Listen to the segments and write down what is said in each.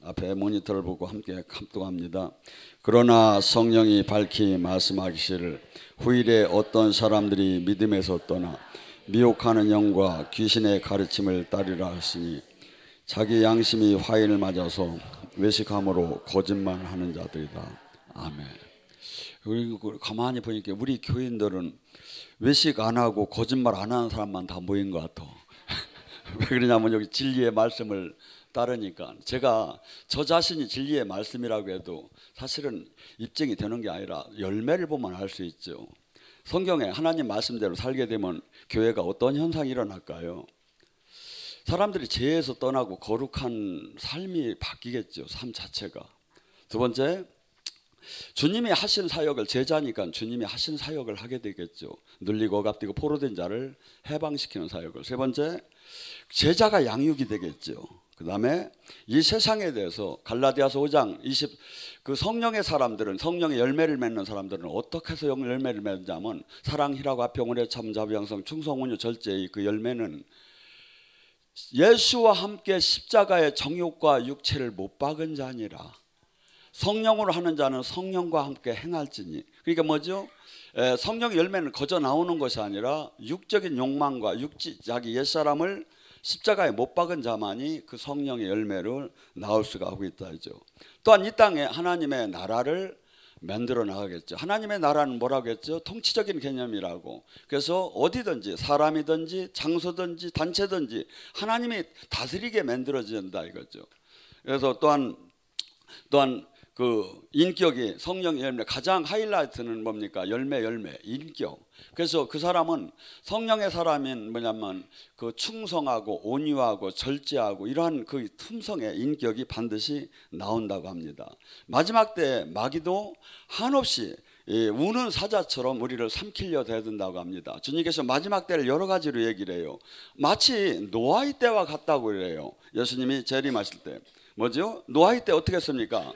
앞에 모니터를 보고 함께 감동합니다. 그러나 성령이 밝히 말씀하시기를 후일에 어떤 사람들이 믿음에서 떠나 미혹하는 영과 귀신의 가르침을 따르라 하시니 자기 양심이 화인을 맞아서 외식함으로 거짓말하는 자들이다. 아멘. 그리고 가만히 보니까 우리 교인들은 외식 안 하고 거짓말 안 하는 사람만 다 모인 것 같아. 왜 그러냐면 여기 진리의 말씀을 따르니까. 제가 저 자신이 진리의 말씀이라고 해도 사실은 입증이 되는 게 아니라 열매를 보면 알 수 있죠. 성경에 하나님 말씀대로 살게 되면 교회가 어떤 현상이 일어날까요? 사람들이 죄에서 떠나고 거룩한 삶이 바뀌겠죠. 삶 자체가. 두 번째, 주님이 하신 사역을, 제자니까 주님이 하신 사역을 하게 되겠죠. 눌리고 억압되고 포로된 자를 해방시키는 사역을. 세 번째, 제자가 양육이 되겠죠. 그 다음에 이 세상에 대해서 갈라디아서 5장 20, 그 성령의 사람들은, 성령의 열매를 맺는 사람들은 어떻게 해서 열매를 맺냐면 사랑, 희락, 화평, 은혜, 참, 자비, 양성, 충성, 온유, 절제의 그 열매는 예수와 함께 십자가의 정욕과 육체를 못 박은 자니라. 성령으로 하는 자는 성령과 함께 행할지니. 그러니까 뭐죠? 성령의 열매는 거저 나오는 것이 아니라 육적인 욕망과 자기 옛사람을 십자가에 못 박은 자만이 그 성령의 열매를 나올 수가 하고 있다 하죠. 또한 이 땅에 하나님의 나라를 만들어 나가겠죠. 하나님의 나라는 뭐라고 했죠? 통치적인 개념이라고. 그래서 어디든지 사람이든지 장소든지 단체든지 하나님이 다스리게 만들어진다 이거죠. 그래서 또한 그 인격이 성령의 열매, 가장 하이라이트는 뭡니까? 열매, 인격. 그래서 그 사람은 성령의 사람인 뭐냐면 그 충성하고 온유하고 절제하고 이러한 그 틈성의 인격이 반드시 나온다고 합니다. 마지막 때 마귀도 한없이 우는 사자처럼 우리를 삼키려 대든다고 합니다. 주님께서 마지막 때를 여러 가지로 얘기를 해요. 마치 노아의 때와 같다고 그래요. 예수님이 재림하실 때. 뭐죠? 노아의 때 어떻게 했습니까?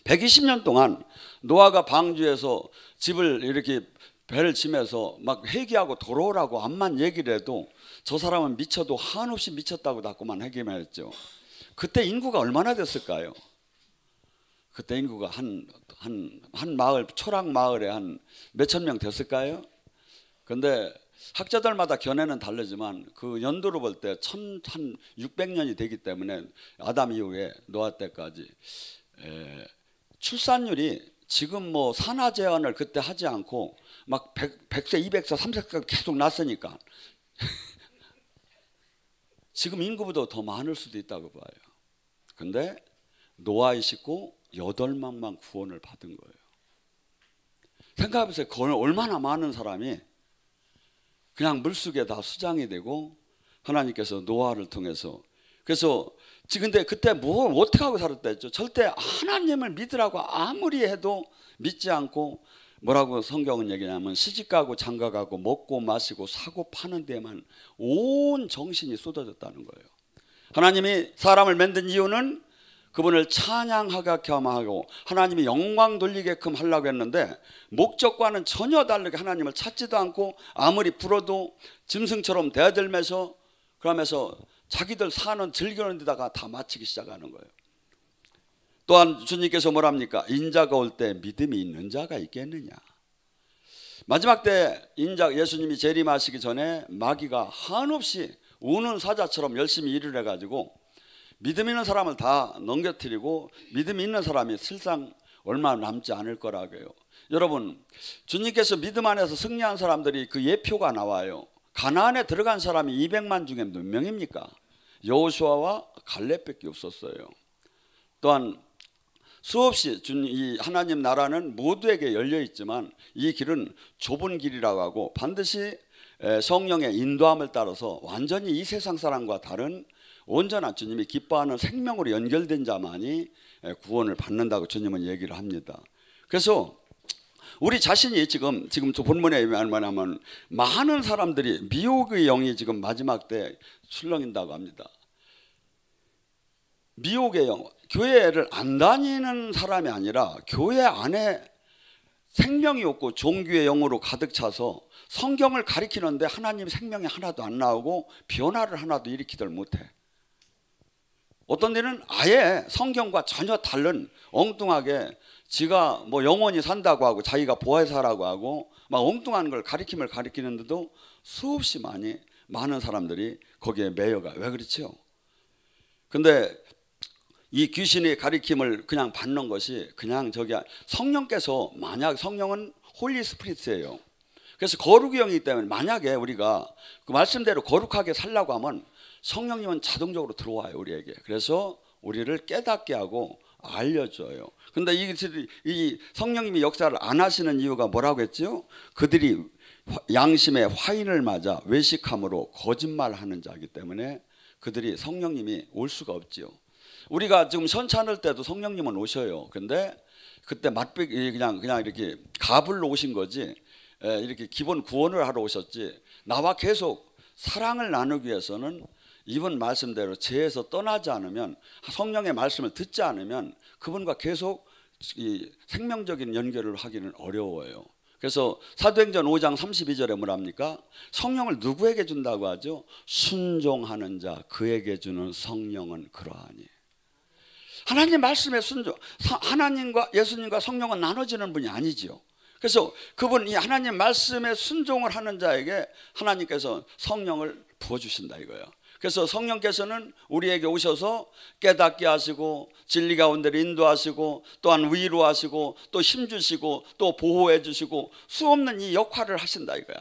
120년 동안 노아가 방주에서 집을 이렇게 배를 치면서 막 회개하고 돌아오라고 암만 얘기를 해도 저 사람은 미쳐도 한없이 미쳤다고 자꾸만 얘기만 했죠. 그때 인구가 얼마나 됐을까요? 그때 인구가 한 마을, 초락 마을에 한 몇천 명 됐을까요? 근데 학자들마다 견해는 다르지만 그 연도로 볼 때 한 600년이 되기 때문에 아담 이후에 노아 때까지 출산율이 지금 뭐 산하 제한을 그때 하지 않고 막 100세, 200세, 300세 계속 났으니까 지금 인구보다 더 많을 수도 있다고 봐요. 근데 노아의 식구 8명만 구원을 받은 거예요. 생각해보세요. 얼마나 많은 사람이 그냥 물속에 다 수장이 되고 하나님께서 노아를 통해서. 그래서 근데 그때 뭘 어떻게 하고 살았다 했죠? 절대 하나님을 믿으라고 아무리 해도 믿지 않고 뭐라고 성경은 얘기냐면 시집가고 장가가고 먹고 마시고 사고 파는 데만 온 정신이 쏟아졌다는 거예요. 하나님이 사람을 만든 이유는 그분을 찬양하게 하고 하나님이 영광 돌리게끔 하려고 했는데 목적과는 전혀 다르게 하나님을 찾지도 않고 아무리 불어도 짐승처럼 대들면서 그러면서 자기들 사는 즐기는 데다가 다 마치기 시작하는 거예요. 또한 주님께서 뭐랍니까? 인자가 올 때 믿음이 있는 자가 있겠느냐. 마지막 때 예수님이 재림하시기 전에 마귀가 한없이 우는 사자처럼 열심히 일을 해가지고 믿음 있는 사람을 다 넘겨뜨리고 믿음 있는 사람이 실상 얼마 남지 않을 거라고 해요. 여러분, 주님께서 믿음 안에서 승리한 사람들이 그 예표가 나와요. 가나안에 들어간 사람이 200만 중에 몇 명입니까? 여호수아와 갈렙밖에 없었어요. 또한 수없이 이 하나님 나라는 모두에게 열려 있지만 이 길은 좁은 길이라고 하고 반드시 성령의 인도함을 따라서 완전히 이 세상 사람과 다른 온전한 주님이 기뻐하는 생명으로 연결된 자만이 구원을 받는다고 주님은 얘기를 합니다. 그래서 우리 자신이 지금 저 본문에 말하면 많은 사람들이 미혹의 영이 지금 마지막 때 출렁인다고 합니다. 미혹의 영, 교회를 안 다니는 사람이 아니라 교회 안에 생명이 없고 종교의 영으로 가득 차서 성경을 가리키는데 하나님 생명이 하나도 안 나오고 변화를 하나도 일으키들 못해. 어떤 데는 아예 성경과 전혀 다른 엉뚱하게 지가 뭐 영원히 산다고 하고 자기가 보혜사라고 하고 막 엉뚱한 걸 가리키는데도 수없이 많은 사람들이 거기에 매여가. 왜 그렇지요? 근데 이 귀신의 가리킴을 그냥 받는 것이 그냥 성령께서, 만약 성령은 홀리 스피릿이에요. 그래서 거룩의 영이기 때문에 만약에 우리가 그 말씀대로 거룩하게 살려고 하면 성령님은 자동적으로 들어와요, 우리에게. 그래서 우리를 깨닫게 하고 알려줘요. 근데 이 성령님이 역사를 안 하시는 이유가 뭐라고 했죠? 그들이 양심의 화인을 맞아 외식함으로 거짓말하는 자이기 때문에 그들이 성령님이 올 수가 없지요. 우리가 지금 선찬할 때도 성령님은 오셔요. 근데 그때 그냥 이렇게 가불로 오신 거지, 이렇게 기본 구원을 하러 오셨지, 나와 계속 사랑을 나누기 위해서는 이번 말씀대로 죄에서 떠나지 않으면, 성령의 말씀을 듣지 않으면 그분과 계속 이 생명적인 연결을 하기는 어려워요. 그래서 사도행전 5장 32절에 뭐랍니까? 성령을 누구에게 준다고 하죠? 순종하는 자 그에게 주는 성령은 그러하니. 하나님 말씀에 순종, 하나님과 예수님과 성령은 나눠지는 분이 아니지요. 그래서 그분, 이 하나님 말씀에 순종을 하는 자에게 하나님께서 성령을 부어주신다 이거예요. 그래서 성령께서는 우리에게 오셔서 깨닫게 하시고 진리 가운데를 인도하시고 또한 위로하시고 또 힘주시고 또 보호해 주시고 수없는 이 역할을 하신다 이거야.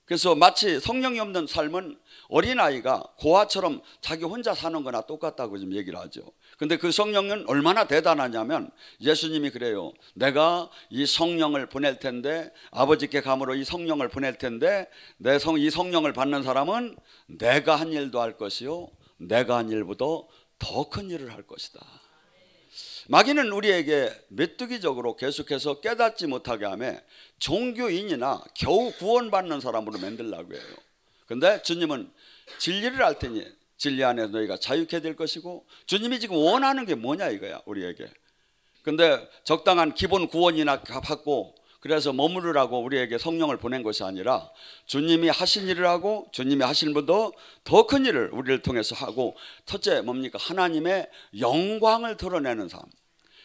그래서 마치 성령이 없는 삶은 어린아이가 고아처럼 자기 혼자 사는 거나 똑같다고 지금 얘기를 하죠. 근데 그 성령은 얼마나 대단하냐면 예수님이 그래요. 내가 이 성령을 보낼 텐데, 아버지께 감으로 이 성령을 보낼 텐데, 이 성령을 받는 사람은 내가 한 일도 할 것이요 내가 한 일보다 더 큰 일을 할 것이다. 마귀는 우리에게 메뚜기적으로 계속해서 깨닫지 못하게 하며 종교인이나 겨우 구원받는 사람으로 만들려고 해요. 근데 주님은 진리를 알 테니 진리 안에서 너희가 자유케 될 것이고, 주님이 지금 원하는 게 뭐냐 이거야 우리에게. 근데 적당한 기본 구원이나 받고 그래서 머무르라고 우리에게 성령을 보낸 것이 아니라 주님이 하신 일을 하고 주님이 하신 분도 더 큰 일을 우리를 통해서 하고, 첫째 뭡니까? 하나님의 영광을 드러내는 삶.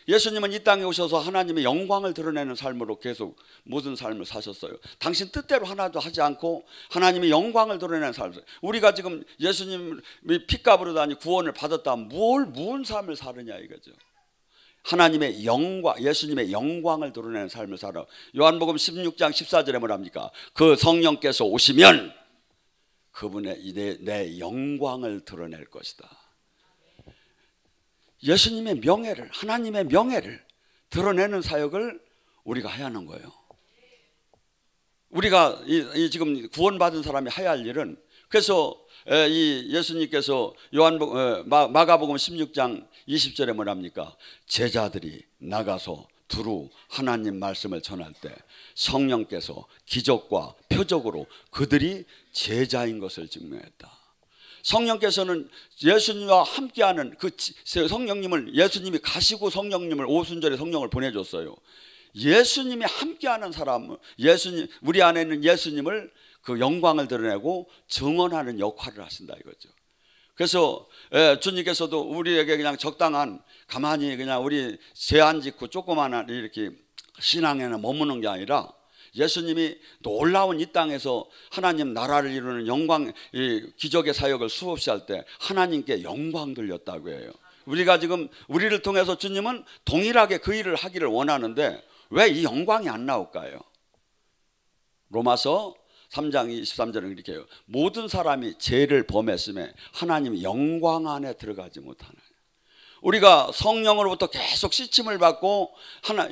예수님은 이 땅에 오셔서 하나님의 영광을 드러내는 삶으로 계속 모든 삶을 사셨어요. 당신 뜻대로 하나도 하지 않고 하나님의 영광을 드러내는 삶. 우리가 지금 예수님이 핏값으로 다니 구원을 받았다면 무슨 삶을 사느냐 이거죠. 하나님의 영광, 예수님의 영광을 드러내는 삶을 살아. 요한복음 16장 14절에 뭐랍니까? 그 성령께서 오시면 그분의 내 영광을 드러낼 것이다. 예수님의 명예를, 하나님의 명예를 드러내는 사역을 우리가 해야 하는 거예요. 우리가 지금 구원받은 사람이 해야 할 일은, 그래서 이 예수님께서 마가복음 16장 20절에 뭐랍니까? 제자들이 나가서 두루 하나님 말씀을 전할 때 성령께서 기적과 표적으로 그들이 제자인 것을 증명했다. 성령께서는 예수님과 함께하는 그 성령님을, 예수님이 가시고 성령님을, 오순절에 성령을 보내줬어요. 예수님이 함께하는 사람, 예수님, 우리 안에 있는 예수님을 그 영광을 드러내고 증언하는 역할을 하신다 이거죠. 그래서 주님께서도 우리에게 그냥 적당한, 가만히 그냥 우리 제안 짓고 조그마한 이렇게 신앙에는 머무는 게 아니라 예수님이 놀라운 이 땅에서 하나님 나라를 이루는 영광, 이 기적의 사역을 수없이 할 때 하나님께 영광 돌렸다고 해요. 우리가 지금 우리를 통해서 주님은 동일하게 그 일을 하기를 원하는데 왜 이 영광이 안 나올까요? 로마서 3장 23절은 이렇게 해요. 모든 사람이 죄를 범했음에 하나님 영광 안에 들어가지 못하는. 우리가 성령으로부터 계속 씻임을 받고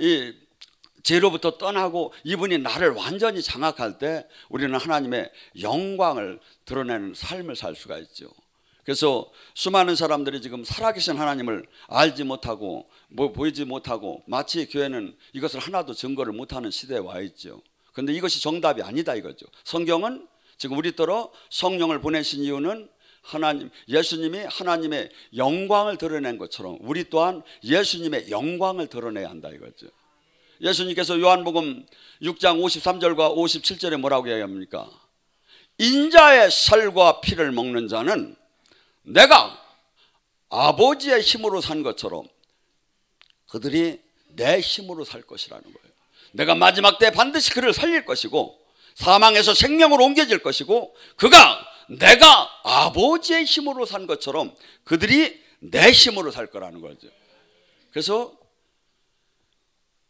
이 죄로부터 떠나고 이분이 나를 완전히 장악할 때 우리는 하나님의 영광을 드러내는 삶을 살 수가 있죠. 그래서 수많은 사람들이 지금 살아계신 하나님을 알지 못하고 보이지 못하고 마치 교회는 이것을 하나도 증거를 못하는 시대에 와 있죠. 그런데 이것이 정답이 아니다 이거죠. 성경은 지금 우리더러 성령을 보내신 이유는 예수님이 하나님의 영광을 드러낸 것처럼 우리 또한 예수님의 영광을 드러내야 한다 이거죠. 예수님께서 요한복음 6장 53절과 57절에 뭐라고 얘기합니까? 인자의 살과 피를 먹는 자는 내가 아버지의 힘으로 산 것처럼 그들이 내 힘으로 살 것이라는 거예요. 내가 마지막 때 반드시 그를 살릴 것이고 사망에서 생명으로 옮겨질 것이고 그가 내가 아버지의 힘으로 산 것처럼 그들이 내 힘으로 살 거라는 거죠. 그래서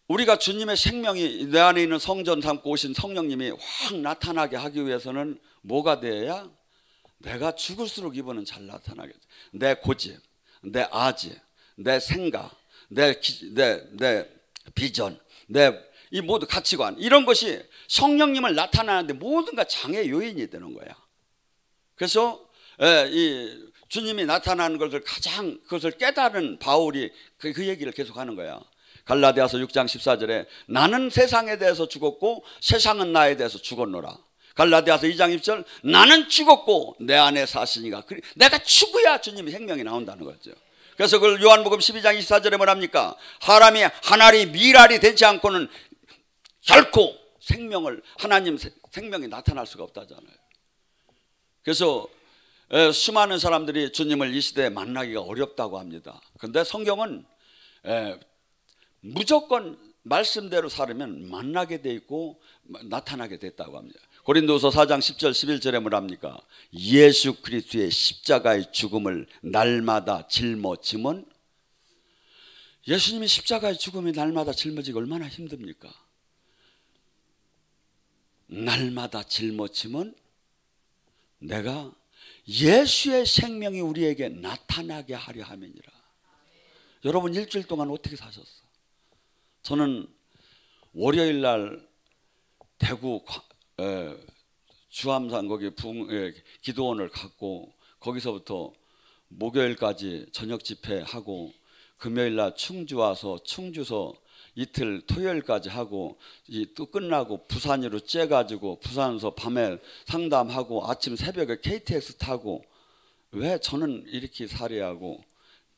우리가 주님의 생명이 내 안에 있는 성전 삼고 오신 성령님이 확 나타나게 하기 위해서는 뭐가 돼야? 내가 죽을수록 이분은 잘 나타나겠죠. 내 고집, 내 아지, 내 생각, 내 비전, 이 모두 가치관 이런 것이 성령님을 나타나는데 모든가 장애 요인이 되는 거야. 그래서 이 주님이 나타나는 것을 가장 그것을 깨달은 바울이 그 얘기를 계속하는 거야. 갈라디아서 6장 14절에 나는 세상에 대해서 죽었고 세상은 나에 대해서 죽었노라. 갈라디아서 2장 20절 나는 죽었고 내 안에 사시니가. 내가 죽어야 주님의 생명이 나온다는 거죠. 그래서 그걸 요한복음 12장 24절에 뭐랍니까? 사람이 한 알이 밀알이 되지 않고는 결코 생명을 하나님 생명이 나타날 수가 없다잖아요. 그래서 수많은 사람들이 주님을 이 시대에 만나기가 어렵다고 합니다. 그런데 성경은 무조건 말씀대로 살으면 만나게 돼 있고 나타나게 됐다고 합니다. 고린도서 4장 10절 11절에 뭐랍니까? 예수 그리스도의 십자가의 죽음을 날마다 짊어짐은 예수님이 십자가의 죽음이 날마다 짊어지기 얼마나 힘듭니까? 날마다 짊어짐은 내가 예수의 생명이 우리에게 나타나게 하려 함이니라. 여러분 일주일 동안 어떻게 사셨어? 저는 월요일 날 대구 주암산 거기 기도원을 갔고 거기서부터 목요일까지 저녁 집회하고 금요일 날 충주 와서 충주서 이틀 토요일까지 하고 또 끝나고 부산으로 째가지고 부산에서 밤에 상담하고 아침 새벽에 KTX 타고 왜 저는 이렇게 살해하고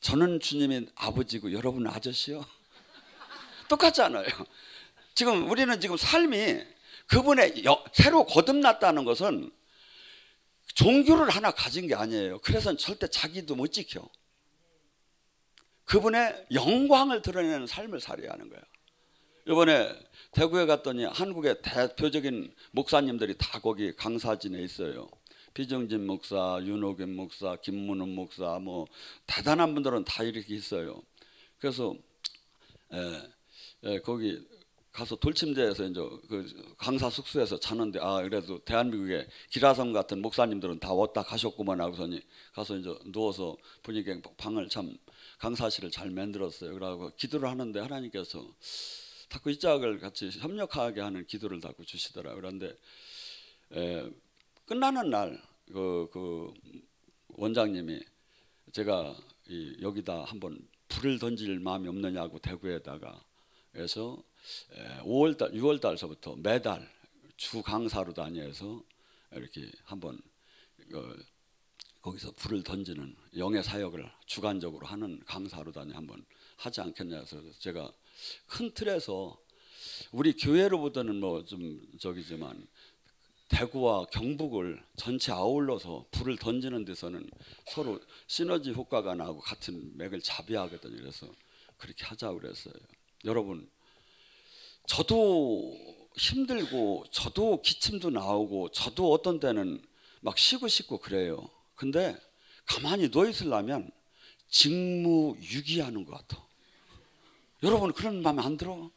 저는 주님이 아버지고 여러분은 아저씨요? 똑같잖아요. 지금 우리는 지금 삶이 그분의 새로 거듭났다는 것은 종교를 하나 가진 게 아니에요. 그래서 절대 자기도 못 지켜. 그분의 영광을 드러내는 삶을 살아야 하는 거예요. 이번에 대구에 갔더니 한국의 대표적인 목사님들이 다 거기 강사진에 있어요. 비정진 목사, 윤호균 목사, 김문훈 목사, 뭐 대단한 분들은 다 이렇게 있어요. 그래서 거기 가서 돌침대에서 이제 그 강사 숙소에서 자는데 그래도 대한민국의 기라성 같은 목사님들은 다 왔다 가셨구만 하고서니 가서 이제 누워서 보니까 방을 참 강사실을 잘 만들었어요. 그러고 기도를 하는데 하나님께서 자꾸 이 짝을 같이 협력하게 하는 기도를 자꾸 주시더라고요. 그런데 끝나는 날 그 원장님이 제가 여기다 한번 불을 던질 마음이 없느냐고 대구에다가 그래서 5월달, 6월달서부터 매달 주 강사로 다녀서 이렇게 한번 거기서 불을 던지는 영의 사역을 주관적으로 하는 강사로 다녀 한번 하지 않겠냐 해서 제가 큰 틀에서 우리 교회로부터는 뭐 좀 저기지만 대구와 경북을 전체 아울러서 불을 던지는 데서는 서로 시너지 효과가 나고 같은 맥을 잡아야 하거든요. 그래서 그렇게 하자고 그랬어요. 여러분 저도 힘들고 저도 기침도 나오고 저도 어떤 때는 막 쉬고 싶고 그래요. 근데 가만히 누워 있으려면 직무유기하는 것 같아. 여러분 그런 마음에 안 들어?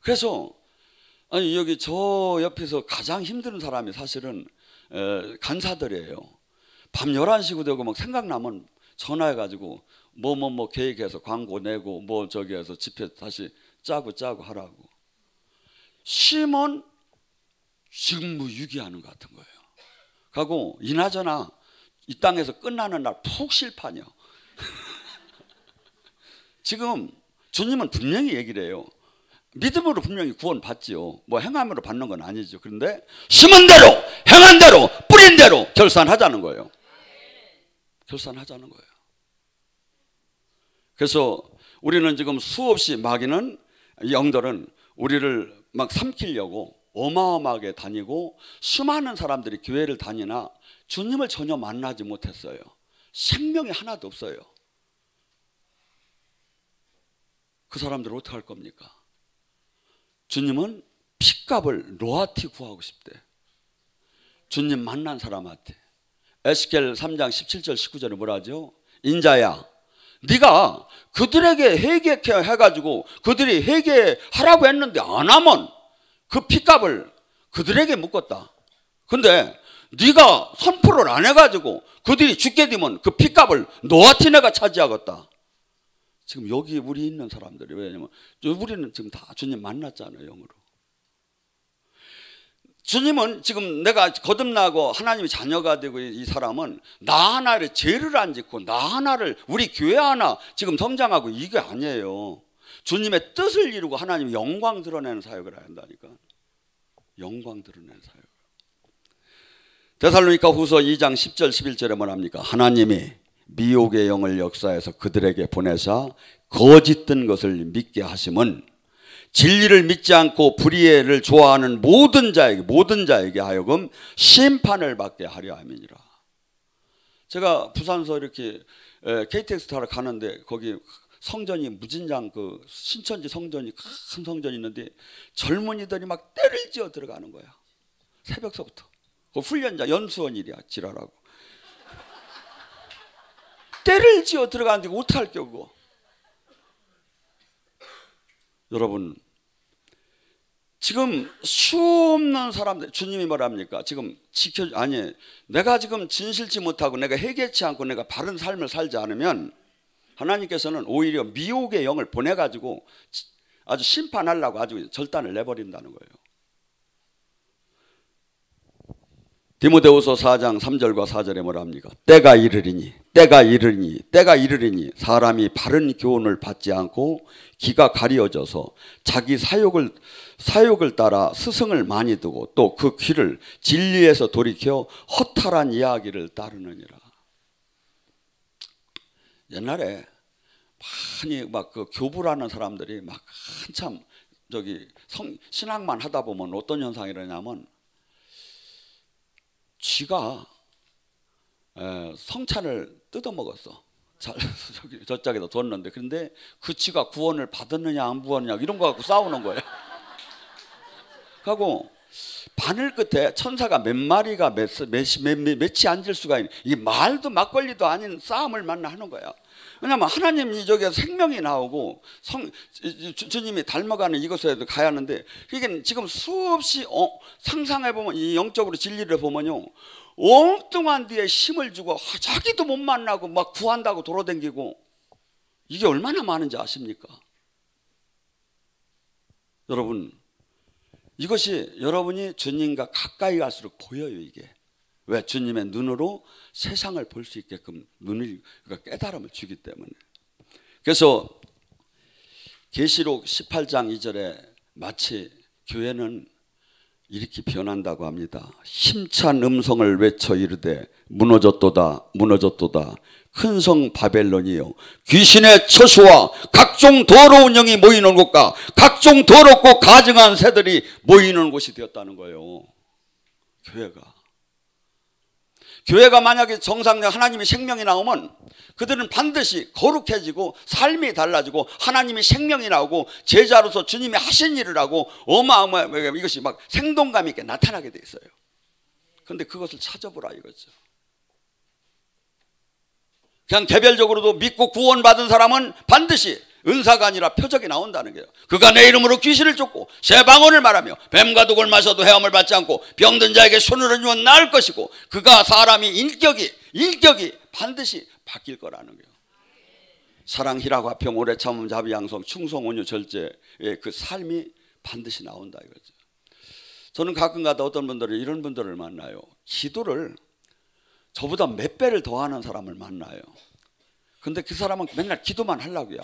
그래서 아니 여기 저 옆에서 가장 힘든 사람이 사실은 간사들이에요. 밤 11시고 되고 막 생각나면 전화해가지고 뭐 계획해서 광고 내고 뭐 저기 해서 집회 다시 짜고 하라고. 쉬면 직무유기하는 것 같은 거예요. 하고 이나저나 이 땅에서 끝나는 날 푹 쉴 판이요. 지금 주님은 분명히 얘기를 해요. 믿음으로 분명히 구원 받지요. 뭐 행함으로 받는 건 아니죠. 그런데 심은 대로 행한 대로 뿌린 대로 결산하자는 거예요. 결산하자는 거예요. 그래서 우리는 지금 수없이 마귀는 영들은 우리를 막 삼키려고 어마어마하게 다니고 수많은 사람들이 교회를 다니나 주님을 전혀 만나지 못했어요. 생명이 하나도 없어요. 그 사람들은 어떻게 할 겁니까? 주님은 핏값을 로아티 구하고 싶대. 주님 만난 사람한테. 에스겔 3장 17절 19절에 뭐라 하죠? 인자야, 네가 그들에게 회개해가지고 그들이 회개하라고 했는데 안 하면 그 핏값을 그들에게 묻겠다. 근데 네가 선포를 안 해가지고 그들이 죽게 되면 그 핏값을 너한테 내가 차지하겠다. 지금 여기 우리 있는 사람들이, 왜냐면 우리는 지금 다 주님 만났잖아요, 영으로. 주님은 지금 내가 거듭나고 하나님의 자녀가 되고 이 사람은 나 하나를 죄를 안 짓고 나 하나를 우리 교회 하나 지금 성장하고 이게 아니에요. 주님의 뜻을 이루고 하나님의 영광 드러내는 사역을 한다니까. 영광 드러내는 사역. 데살로니가 후서 2장 10절 11절에 뭐랍니까? 하나님이 미혹의 영을 역사해서 그들에게 보내사 거짓된 것을 믿게 하심은 진리를 믿지 않고 불의를 좋아하는 모든 자에게 하여금 심판을 받게 하려 함이니라. 제가 부산서 이렇게 KTX 타러 가는데 거기 성전이 무진장 그 신천지 성전이 큰 성전이 있는데 젊은이들이 막 때를 지어 들어가는 거야. 새벽서부터. 그 훈련자 연수원이랴 지랄하고. 때를 지어 들어가는데 어떡할 겨고. 여러분, 지금 수없는 사람들, 주님이 뭐랍니까? 지금 내가 지금 진실치 못하고 내가 회개치 않고 내가 바른 삶을 살지 않으면 하나님께서는 오히려 미혹의 영을 보내가지고 아주 심판하려고 아주 절단을 내버린다는 거예요. 디모데후서 4장 3절과 4절에 뭐랍니까? 때가 이르리니 사람이 바른 교훈을 받지 않고 귀가 가려져서 자기 사욕을 따라 스승을 많이 두고 또 그 귀를 진리에서 돌이켜 허탈한 이야기를 따르느니라. 옛날에 많이 막 그 교부라는 사람들이 막 한참 신앙만 하다 보면 어떤 현상이 일어나냐면 쥐가 성찬을 뜯어먹었어. 저짝에다 뒀는데, 그런데 그 쥐가 구원을 받았느냐 안 받았느냐 이런 거 갖고 싸우는 거예요. 하고 바늘 끝에 천사가 몇 마리가 몇이 앉을 수가 있는, 이게 말도 막걸리도 아닌 싸움을 하는 거야. 왜냐하면 하나님이 저기에 생명이 나오고 주님이 닮아가는 이것에 가야 하는데, 이게 지금 수없이 상상해보면 이 영적으로 진리를 보면요, 엉뚱한 데에 힘을 주고 자기도 못 만나고 막 구한다고 돌아다니고, 이게 얼마나 많은지 아십니까? 여러분, 이것이 여러분이 주님과 가까이 갈수록 보여요. 이게 왜? 주님의 눈으로 세상을 볼 수 있게끔 그러니까 깨달음을 주기 때문에. 그래서 계시록 18장 2절에 마치 교회는 이렇게 변한다고 합니다. 힘찬 음성을 외쳐 이르되 무너졌도다 무너졌도다 큰 성 바벨론이요, 귀신의 처수와 각종 더러운 영이 모이는 곳과 각종 더럽고 가증한 새들이 모이는 곳이 되었다는 거예요. 교회가 만약에 정상적 하나님의 생명이 나오면 그들은 반드시 거룩해지고 삶이 달라지고 하나님의 생명이 나오고 제자로서 주님이 하신 일을 하고 어마어마하게 이것이 막 생동감 있게 나타나게 돼 있어요. 그런데 그것을 찾아보라 이거죠. 그냥 개별적으로도 믿고 구원받은 사람은 반드시 은사가 아니라 표적이 나온다는 거예요. 그가 내 이름으로 귀신을 쫓고 새 방언을 말하며 뱀과 독을 마셔도 헤엄을 받지 않고 병든 자에게 손을 얹으면 나을 것이고, 그가 사람이 인격이 반드시 바뀔 거라는 거예요. 사랑, 희락, 화평, 오래 참음, 자비, 양성, 충성, 온유, 절제의 그 삶이 반드시 나온다 이거죠. 저는 가끔가다 어떤 분들은 이런 분들을 만나요. 기도를 저보다 몇 배를 더하는 사람을 만나요. 근데 그 사람은 맨날 기도만 하려고요.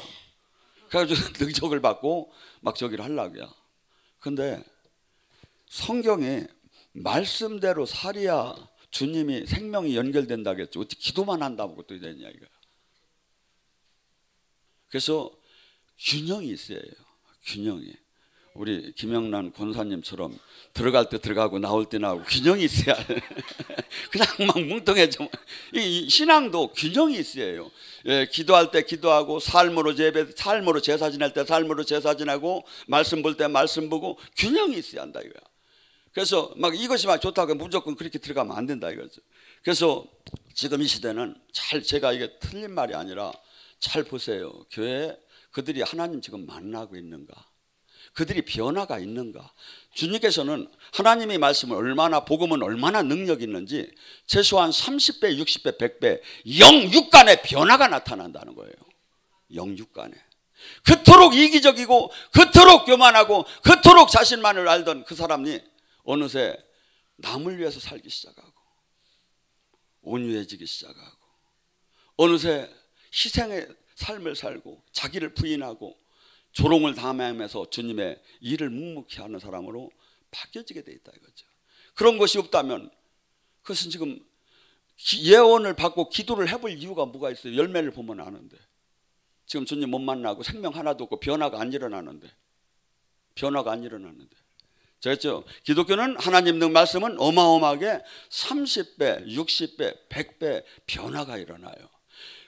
그래가지고 능력을 받고 막 저기를 하려고요. 근데 성경에 말씀대로 살이야 주님이 생명이 연결된다겠죠. 어떻게 기도만 한다고 또 되냐 이거. 그래서 균형이 있어야 해요. 균형이. 우리 김영란 권사님처럼 들어갈 때 들어가고 나올 때 나오고 균형이 있어야 해. 그냥 막 뭉뚱해져. 이 신앙도 균형이 있어야 해요. 예, 기도할 때 기도하고 삶으로 제사 지낼 때 삶으로 제사 지내고 말씀 볼 때 말씀 보고 균형이 있어야 한다 이거야. 그래서 막 이것이 막 좋다고 무조건 그렇게 들어가면 안 된다 이거죠. 그래서 지금 이 시대는 제가 이게 틀린 말이 아니라 잘 보세요. 교회에 그들이 하나님 지금 만나고 있는가? 그들이 변화가 있는가? 주님께서는 하나님의 말씀을 얼마나, 복음은 얼마나 능력이 있는지 최소한 30배, 60배, 100배 영육간의 변화가 나타난다는 거예요. 영육간에. 그토록 이기적이고 그토록 교만하고 그토록 자신만을 알던 그 사람이 어느새 남을 위해서 살기 시작하고 온유해지기 시작하고 어느새 희생의 삶을 살고 자기를 부인하고 조롱을 당하면서 주님의 일을 묵묵히 하는 사람으로 바뀌어지게 돼 있다 이거죠. 그런 것이 없다면 그것은 지금 예언을 받고 기도를 해볼 이유가 뭐가 있어요? 열매를 보면 아는데 지금 주님 못 만나고 생명 하나도 없고 변화가 안 일어나는데 저랬죠. 기독교는 하나님 능 말씀은 어마어마하게 30배, 60배, 100배 변화가 일어나요.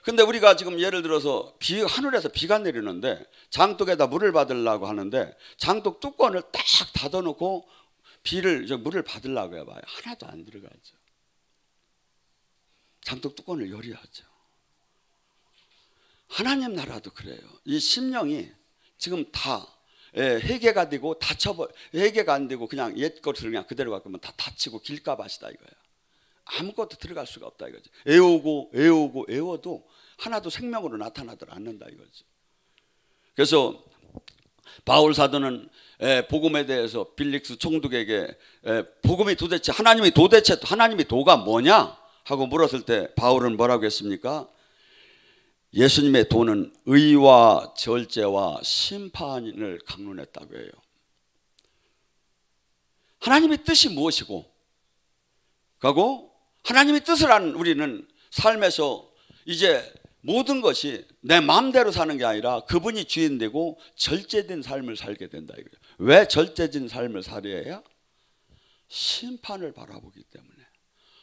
근데 우리가 지금 예를 들어서 하늘에서 비가 내리는데 장독에다 물을 받으려고 하는데 장독 뚜껑을 딱 닫아놓고 물을 받으려고 해봐요. 하나도 안 들어가죠. 장독 뚜껑을 열어야죠. 하나님 나라도 그래요. 이 심령이 지금 다 회개가 되고 회개가 안 되고 그냥 옛 것을 그냥 그대로 갖고 다 다치고 길가밭이다 이거예요. 아무것도 들어갈 수가 없다 이거죠. 애워도 하나도 생명으로 나타나들 않는다 이거죠. 그래서 바울 사도는 복음에 대해서 빌릭스 총독에게 복음이 도대체 하나님이 도가 뭐냐 하고 물었을 때 바울은 뭐라고 했습니까? 예수님의 도는 의와 절제와 심판을 강론했다고 해요. 하나님의 뜻이 무엇이고 그리고 하나님의 뜻을 아는 우리는 삶에서 이제 모든 것이 내 마음대로 사는 게 아니라 그분이 주인 되고 절제된 삶을 살게 된다 이거예요. 왜 절제된 삶을 살아야 해요? 심판을 바라보기 때문에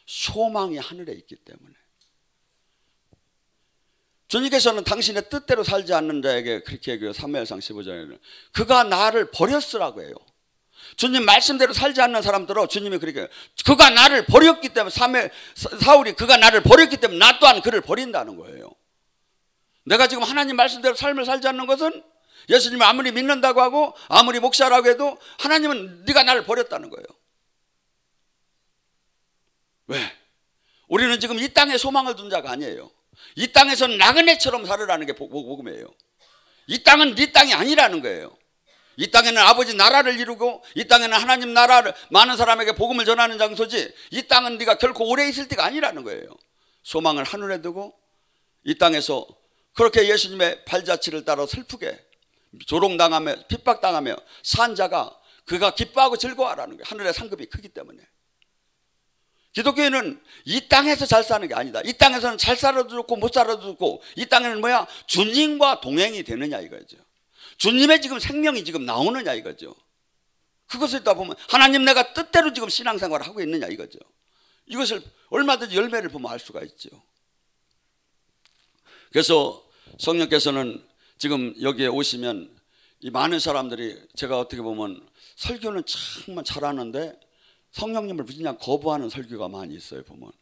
소망이 하늘에 있기 때문에. 주님께서는 당신의 뜻대로 살지 않는 자에게 그렇게 얘기해요. 사무엘상 15장에는 그가 나를 버렸으라고 해요. 주님 말씀대로 살지 않는 사람들은 주님이 그렇게 해요. 그가 나를 버렸기 때문에 사울이 그가 나를 버렸기 때문에 나 또한 그를 버린다는 거예요. 내가 지금 하나님 말씀대로 삶을 살지 않는 것은 예수님을 아무리 믿는다고 하고 아무리 목사라고 해도 하나님은 네가 나를 버렸다는 거예요. 왜? 우리는 지금 이 땅에 소망을 둔 자가 아니에요. 이 땅에서는 나그네처럼 살으라는 게 복음이에요. 이 땅은 네 땅이 아니라는 거예요. 이 땅에는 아버지 나라를 이루고 이 땅에는 하나님 나라를 많은 사람에게 복음을 전하는 장소지 이 땅은 네가 결코 오래 있을 때가 아니라는 거예요. 소망을 하늘에 두고 이 땅에서 그렇게 예수님의 발자취를 따라 슬프게 조롱당하며 핍박당하며 산 자가 그가 기뻐하고 즐거워하라는 거예요. 하늘의 상급이 크기 때문에. 기독교인은 이 땅에서 잘 사는 게 아니다. 이 땅에서는 잘 살아도 좋고 못 살아도 좋고 이 땅에는 뭐야? 주님과 동행이 되느냐 이거죠. 주님의 지금 생명이 지금 나오느냐 이거죠. 그것을 다 보면 하나님 내가 뜻대로 지금 신앙생활을 하고 있느냐 이거죠. 이것을 얼마든지 열매를 보면 알 수가 있죠. 그래서 성령께서는 지금 여기에 오시면 이 많은 사람들이 제가 어떻게 보면 설교는 정말 잘하는데 성령님을 그냥 거부하는 설교가 많이 있어요 보면.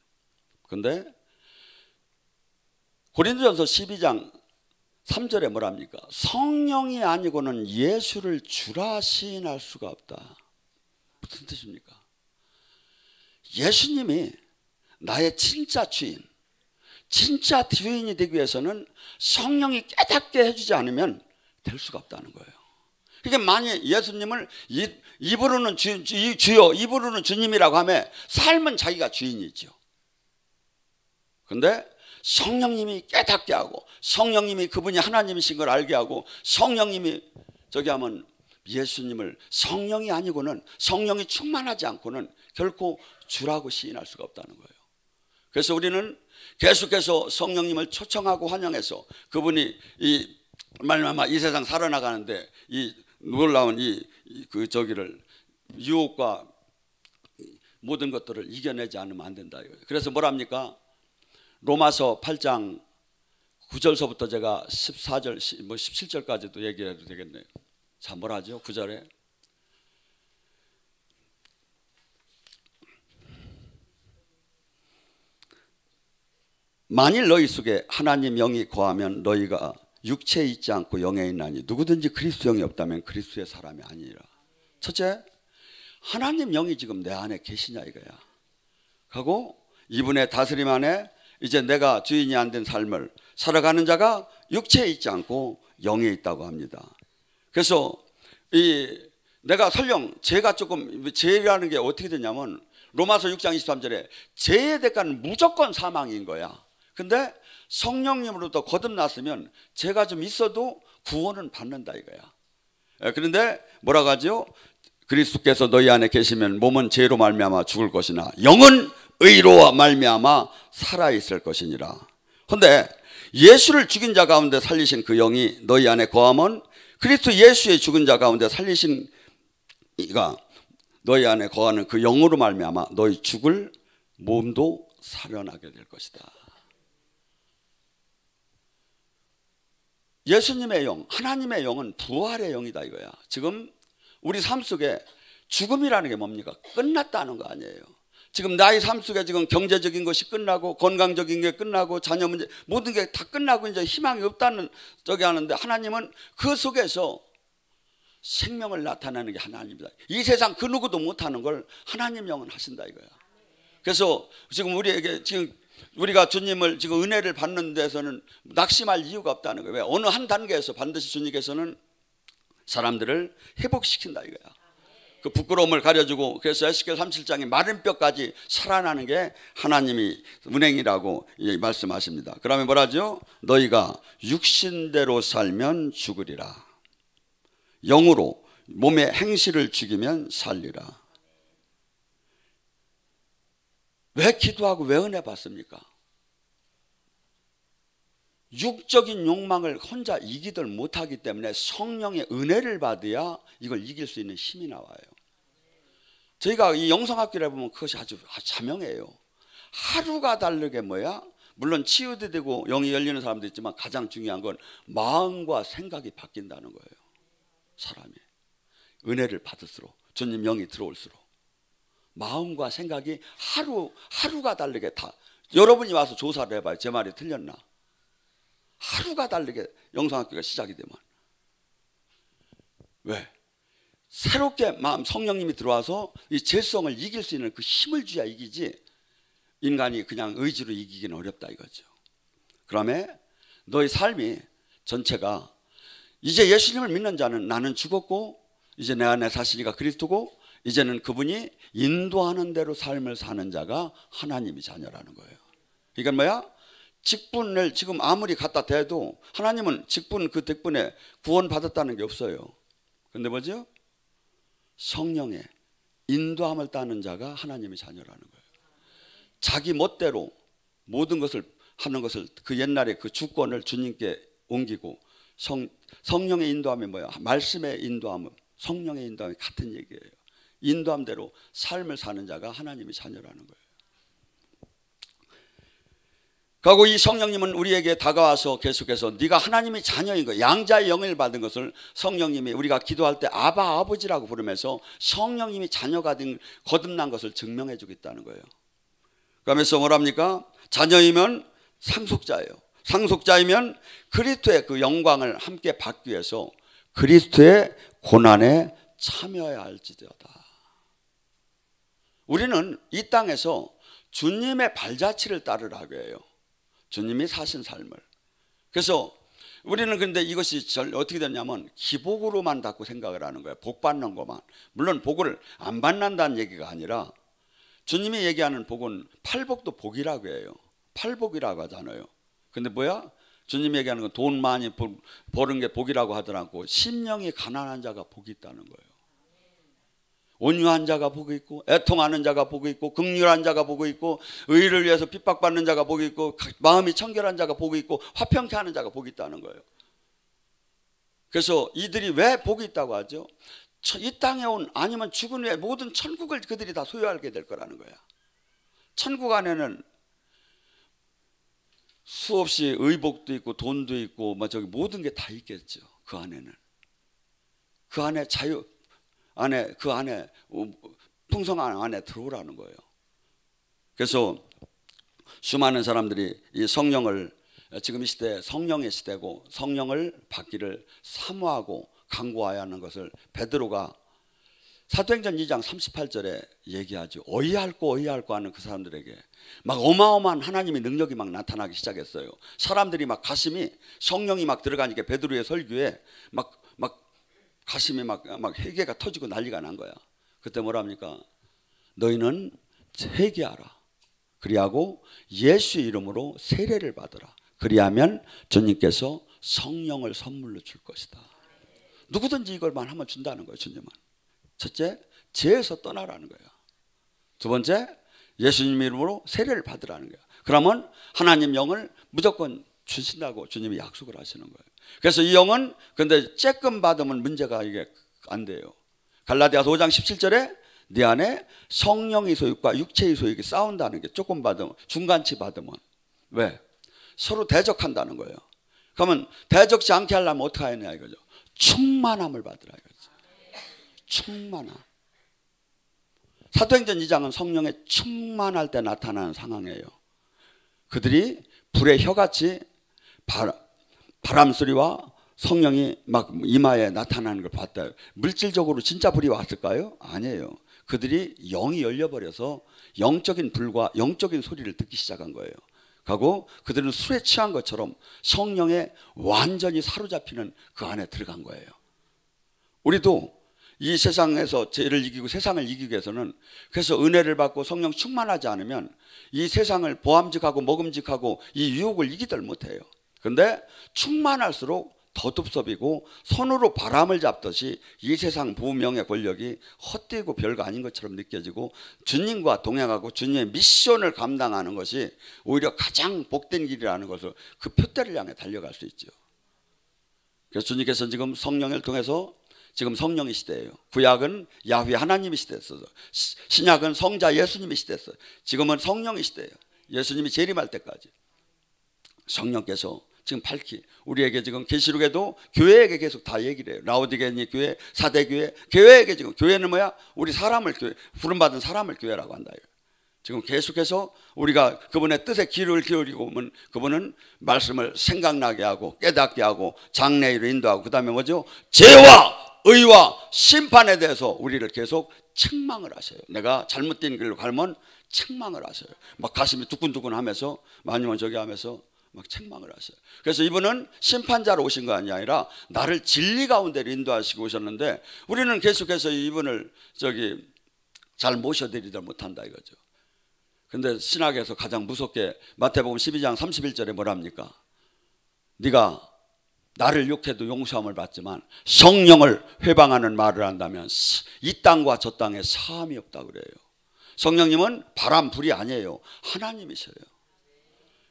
근데 고린도전서 12장 3절에 뭐랍니까? 성령이 아니고는 예수를 주라 시인할 수가 없다. 무슨 뜻입니까? 예수님이 나의 진짜 주인, 진짜 주인이 되기 위해서는 성령이 깨닫게 해주지 않으면 될 수가 없다는 거예요. 그러니까 만약 예수님을 입으로는 주여, 입으로는 주님이라고 하면 삶은 자기가 주인이죠. 그런데 성령님이 깨닫게 하고 성령님이 그분이 하나님이신 걸 알게 하고 성령님이 저기 하면 예수님을 성령이 아니고는 성령이 충만하지 않고는 결코 주라고 시인할 수가 없다는 거예요. 그래서 우리는 계속해서 성령님을 초청하고 환영해서 그분이 이 세상 살아나가는데 이 놀라운 그 저기를 유혹과 모든 것들을 이겨내지 않으면 안 된다 이거예요. 그래서 뭐랍니까? 로마서 8장 9절서부터 제가 14절 뭐 17절까지도 얘기해도 되겠네요. 자, 뭐라죠? 9절에 만일 너희 속에 하나님 영이 거하면 너희가 육체에 있지 않고 영에 있나니 누구든지 그리스도 영이 없다면 그리스도의 사람이 아니라. 첫째, 하나님 영이 지금 내 안에 계시냐 이거야. 하고 이분의 다스림 안에 이제 내가 주인이 안 된 삶을 살아가는 자가 육체에 있지 않고 영에 있다고 합니다. 그래서 내가 설령 죄가 조금, 죄라는 게 어떻게 되냐면 로마서 6장 23절에 죄의 대가는 무조건 사망인 거야. 근데 성령님으로부터 거듭났으면 죄가 좀 있어도 구원은 받는다 이거야. 그런데 뭐라고 하죠? 그리스도께서 너희 안에 계시면 몸은 죄로 말미암아 죽을 것이나 영은 의로 말미암아 살아있을 것이니라. 그런데 예수를 죽인 자 가운데 살리신 그 영이 너희 안에 거하면 그리스도 예수의 죽은 자 가운데 살리신 이가 너희 안에 거하는 그 영으로 말미암아 너희 죽을 몸도 살아나게 될 것이다. 예수님의 영, 하나님의 영은 부활의 영이다 이거야. 지금 우리 삶 속에 죽음이라는 게 뭡니까? 끝났다는 거 아니에요. 지금 나의 삶 속에 지금 경제적인 것이 끝나고 건강적인 게 끝나고 자녀 문제 모든 게 다 끝나고 이제 희망이 없다는 저기 하는데 하나님은 그 속에서 생명을 나타내는 게 하나님이다. 이 세상 그 누구도 못하는 걸 하나님 영은 하신다 이거야. 그래서 지금 우리에게 지금 우리가 주님을 지금 은혜를 받는 데서는 낙심할 이유가 없다는 거예요. 왜? 어느 한 단계에서 반드시 주님께서는 사람들을 회복시킨다 이거야. 그 부끄러움을 가려주고 그래서 에스겔 37장에 마른 뼈까지 살아나는 게 하나님이 은행이라고 말씀하십니다. 그러면 뭐라죠? 너희가 육신대로 살면 죽으리라. 영으로 몸의 행실을 죽이면 살리라. 왜 기도하고 왜 은혜 받습니까? 육적인 욕망을 혼자 이기들 못하기 때문에 성령의 은혜를 받아야 이걸 이길 수 있는 힘이 나와요. 저희가 이 영성학교를 보면 그것이 아주 자명해요. 하루가 다르게 뭐야? 물론 치유도 되고 영이 열리는 사람도 있지만 가장 중요한 건 마음과 생각이 바뀐다는 거예요. 사람이 은혜를 받을수록 주님 영이 들어올수록 마음과 생각이 하루가 다르게 다. 여러분이 와서 조사를 해봐요. 제 말이 틀렸나? 하루가 다르게 영성학교가 시작이 되면 왜? 새롭게 마음 성령님이 들어와서 이 죄성을 이길 수 있는 그 힘을 줘야 이기지 인간이 그냥 의지로 이기기는 어렵다 이거죠. 그러면 너의 삶이 전체가 이제 예수님을 믿는 자는 나는 죽었고 이제 내 안에 사시니가 그리스도고 이제는 그분이 인도하는 대로 삶을 사는 자가 하나님의 자녀라는 거예요. 이건 뭐야? 직분을 지금 아무리 갖다 대도 하나님은 직분 그 덕분에 구원받았다는 게 없어요. 근데 뭐죠? 성령의 인도함을 따는 자가 하나님의 자녀라는 거예요. 자기 멋대로 모든 것을 하는 것을 그 옛날에 그 주권을 주님께 옮기고 성령의 인도함이 뭐야? 말씀의 인도함은 성령의 인도함이 같은 얘기예요. 인도함대로 삶을 사는 자가 하나님의 자녀라는 거예요. 그리고 이 성령님은 우리에게 다가와서 계속해서 네가 하나님의 자녀인 거, 양자의 영을 받은 것을 성령님이 우리가 기도할 때 아바 아버지라고 부르면서 성령님이 자녀가 된 거듭난 것을 증명해 주겠다는 거예요. 그러면서 뭐랍니까? 자녀이면 상속자예요. 상속자이면 그리스도의 그 영광을 함께 받기 위해서 그리스도의 고난에 참여해야 할지어다. 우리는 이 땅에서 주님의 발자취를 따르라고 해요. 주님이 사신 삶을. 그래서 우리는 근데 이것이 어떻게 되냐면 기복으로만 자꾸 생각을 하는 거예요. 복 받는 것만. 물론 복을 안 받는다는 얘기가 아니라 주님이 얘기하는 복은 팔복도 복이라고 해요. 팔복이라고 하잖아요. 근데 뭐야? 주님이 얘기하는 건 돈 많이 버는 게 복이라고 하더라고. 심령이 가난한 자가 복이 있다는 거예요. 온유한 자가 복이 있고 애통하는 자가 복이 있고 긍휼한 자가 복이 있고 의를 위해서 핍박받는 자가 복이 있고 마음이 청결한 자가 복이 있고 화평케 하는 자가 복이 있다는 거예요. 그래서 이들이 왜 복이 있다고 하죠? 이 땅에 온 아니면 죽은 후에 모든 천국을 그들이 다 소유하게 될 거라는 거야. 천국 안에는 수없이 의복도 있고 돈도 있고 뭐 저기 모든 게 다 있겠죠. 그 안에는. 그 안에 자유 안에 그 안에 풍성한 안에 들어오라는 거예요. 그래서 수많은 사람들이 이 성령을 지금 이 시대에 성령의 시대고 성령을 받기를 사모하고 간구해야 하는 것을 베드로가 사도행전 2장 38절에 얘기하죠. 어이할꼬 하는 그 사람들에게 막 어마어마한 하나님의 능력이 막 나타나기 시작했어요. 사람들이 막 가슴이 성령이 막 들어가니까 베드로의 설교에 막 가슴이 막 회개가 터지고 난리가 난 거야. 그때 뭐랍니까? 너희는 회개하라. 그리하고 예수의 이름으로 세례를 받으라. 그리하면 주님께서 성령을 선물로 줄 것이다. 누구든지 이걸만 하면 준다는 거예요. 주님은. 첫째, 죄에서 떠나라는 거예요. 두 번째, 예수님 이름으로 세례를 받으라는 거예요. 그러면 하나님 영을 무조건 주신다고 주님이 약속을 하시는 거예요. 그래서 이 영은 근데 쬐끔 받으면 문제가 이게 안 돼요. 갈라디아서 5장 17절에 네 안에 성령의 소유과 육체의 소유가 싸운다는 게 조금 받으면 중간치 받으면 왜? 서로 대적한다는 거예요. 그러면 대적지 않게 하려면 어떻게 해야 하냐 이거죠. 충만함을 받으라 이거죠. 충만함. 사도행전 2장은 성령의 충만할 때 나타나는 상황이에요. 그들이 불의 혀같이 바람 소리와 성령이 막 이마에 나타나는 걸 봤다. 물질적으로 진짜 불이 왔을까요? 아니에요. 그들이 영이 열려버려서 영적인 불과 영적인 소리를 듣기 시작한 거예요. 하고 그들은 술에 취한 것처럼 성령에 완전히 사로잡히는 그 안에 들어간 거예요. 우리도 이 세상에서 죄를 이기고 세상을 이기기 위해서는 그래서 은혜를 받고 성령 충만하지 않으면 이 세상을 보암직하고 먹음직하고 이 유혹을 이기들 못해요. 그런데 충만할수록 더덥섭이고 손으로 바람을 잡듯이 이 세상 부명의 권력이 헛되고 별거 아닌 것처럼 느껴지고 주님과 동행하고 주님의 미션을 감당하는 것이 오히려 가장 복된 길이라는 것을 그 표대를 향해 달려갈 수 있죠. 그래서 주님께서는 지금 성령을 통해서 지금 성령의 시대예요. 구약은 야훼 하나님의 시대였어요. 신약은 성자 예수님의 시대였어요. 지금은 성령의 시대예요. 예수님이 재림할 때까지 성령께서 지금 밝히 우리에게 지금 계시록에도 교회에게 계속 다 얘기를 해요. 라오디게니 교회, 사대 교회, 교회에게 지금 교회는 뭐야? 우리 사람을 교회, 부름받은 사람을 교회라고 한다. 지금 계속해서 우리가 그분의 뜻에 귀를 기울이고 보면 그분은 말씀을 생각나게 하고 깨닫게 하고 장래로 인도하고 그 다음에 뭐죠? 죄와 의와 심판에 대해서 우리를 계속 책망을 하셔요. 내가 잘못된 길로 가면 책망을 하셔요. 막 가슴이 두근두근 하면서 아니면 저기 하면서 막 책망을 하셔요. 그래서 이분은 심판자로 오신 거 아니라 나를 진리 가운데로 인도하시고 오셨는데 우리는 계속해서 이분을 저기 잘 모셔드리지 못한다 이거죠. 근데 신학에서 가장 무섭게 마태복음 12장 31절에 뭐랍니까? 네가 나를 욕해도 용서함을 받지만 성령을 회방하는 말을 한다면 이 땅과 저 땅에 사함이 없다고 그래요. 성령님은 바람 불이 아니에요. 하나님이셔요.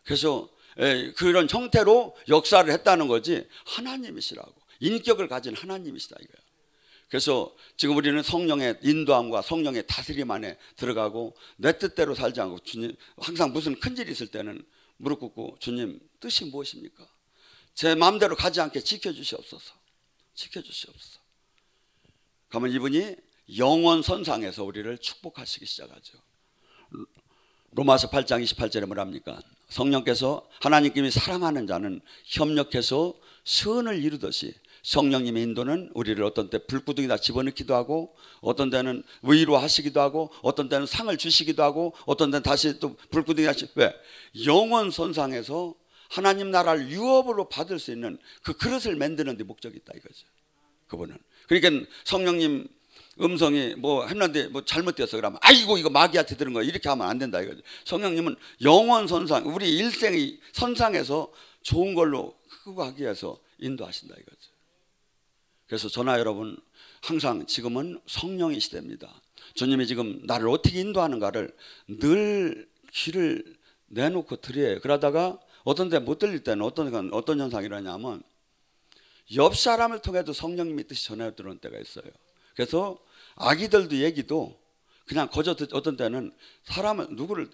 그래서 그런 형태로 역사를 했다는 거지 하나님이시라고. 인격을 가진 하나님이시다 이거예요. 그래서 지금 우리는 성령의 인도함과 성령의 다스림 안에 들어가고 내 뜻대로 살지 않고 주님 항상 무슨 큰일이 있을 때는 무릎 꿇고 주님 뜻이 무엇입니까? 제 마음대로 가지 않게 지켜주시옵소서. 지켜주시옵소서. 그러면 이분이 영원 선상에서 우리를 축복하시기 시작하죠. 로마서 8장 28절에 뭐랍니까? 성령께서 하나님께서 사랑하는 자는 협력해서 선을 이루듯이 성령님의 인도는 우리를 어떤 때 불구덩이다 집어넣기도 하고 어떤 때는 위로하시기도 하고 어떤 때는 상을 주시기도 하고 어떤 때는 다시 또 불구덩이 하시 왜? 영원 선상에서 하나님 나라를 유업으로 받을 수 있는 그 그릇을 만드는 데 목적이 있다 이거죠. 그분은. 그러니까 성령님 음성이 뭐 했는데 뭐 잘못되었어 그러면 아이고 이거 마귀한테 들은 거 이렇게 하면 안 된다 이거죠. 성령님은 영원 선상 우리 일생의 선상에서 좋은 걸로 크고 하기 위해서 인도하신다 이거죠. 그래서 저나 여러분 항상 지금은 성령의 시대입니다. 주님이 지금 나를 어떻게 인도하는가를 늘 귀를 내놓고 드려요. 그러다가 어떤 데 못 들릴 때는 어떤 현상이 일어나냐면 옆 사람을 통해도 성령님의 뜻이 전해 들어오는 때가 있어요. 그래서 아기들도 얘기도 그냥 거저 어떤 때는 사람을 누구를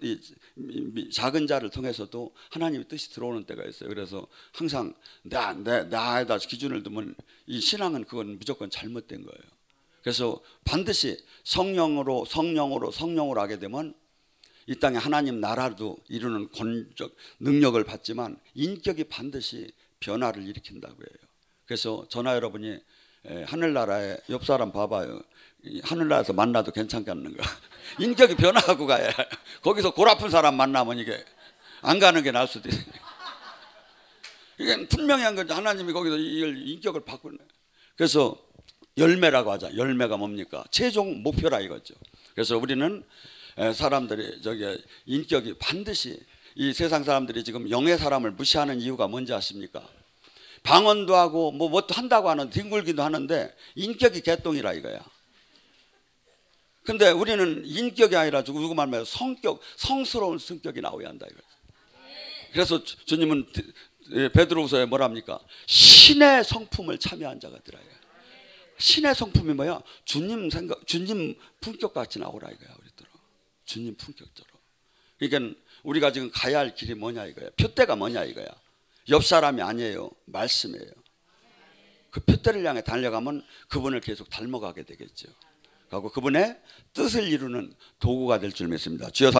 작은 자를 통해서도 하나님의 뜻이 들어오는 때가 있어요. 그래서 항상 나에다 기준을 두면 이 신앙은 그건 무조건 잘못된 거예요. 그래서 반드시 성령으로 하게 되면 이 땅에 하나님 나라도 이루는 권적 능력을 받지만 인격이 반드시 변화를 일으킨다고 해요. 그래서 저나 여러분이 하늘나라에 옆 사람 봐봐요. 하늘나라에서 만나도 괜찮겠는가? 인격이 변화하고 가야. 거기서 골 아픈 사람 만나면 이게 안 가는 게 나을 수도 있어요. 이게 분명히 한 거죠. 하나님이 거기서 이걸 인격을 바꾸네. 그래서 열매라고 하자. 열매가 뭡니까? 최종 목표라 이거죠. 그래서 우리는 사람들이 인격이 반드시 이 세상 사람들이 지금 영의 사람을 무시하는 이유가 뭔지 아십니까? 방언도 하고 뭐 한다고 하는 뒹굴기도 하는데 인격이 개똥이라 이거야. 근데 우리는 인격이 아니라 누구 말하면 성스러운 성격이 나와야 한다 이거죠. 그래서 주님은 베드로후서에 뭐랍니까? 신의 성품을 참여한 자가 되라. 신의 성품이 뭐야? 주님 품격 같이 나오라 이거야. 우리들 주님 품격대로. 그러니까 우리가 지금 가야 할 길이 뭐냐 이거야. 표대가 뭐냐 이거야. 옆 사람이 아니에요. 말씀이에요. 그 표대를 향해 달려가면 그분을 계속 닮아가게 되겠죠. 그리고 그분의 뜻을 이루는 도구가 될 줄 믿습니다. 주여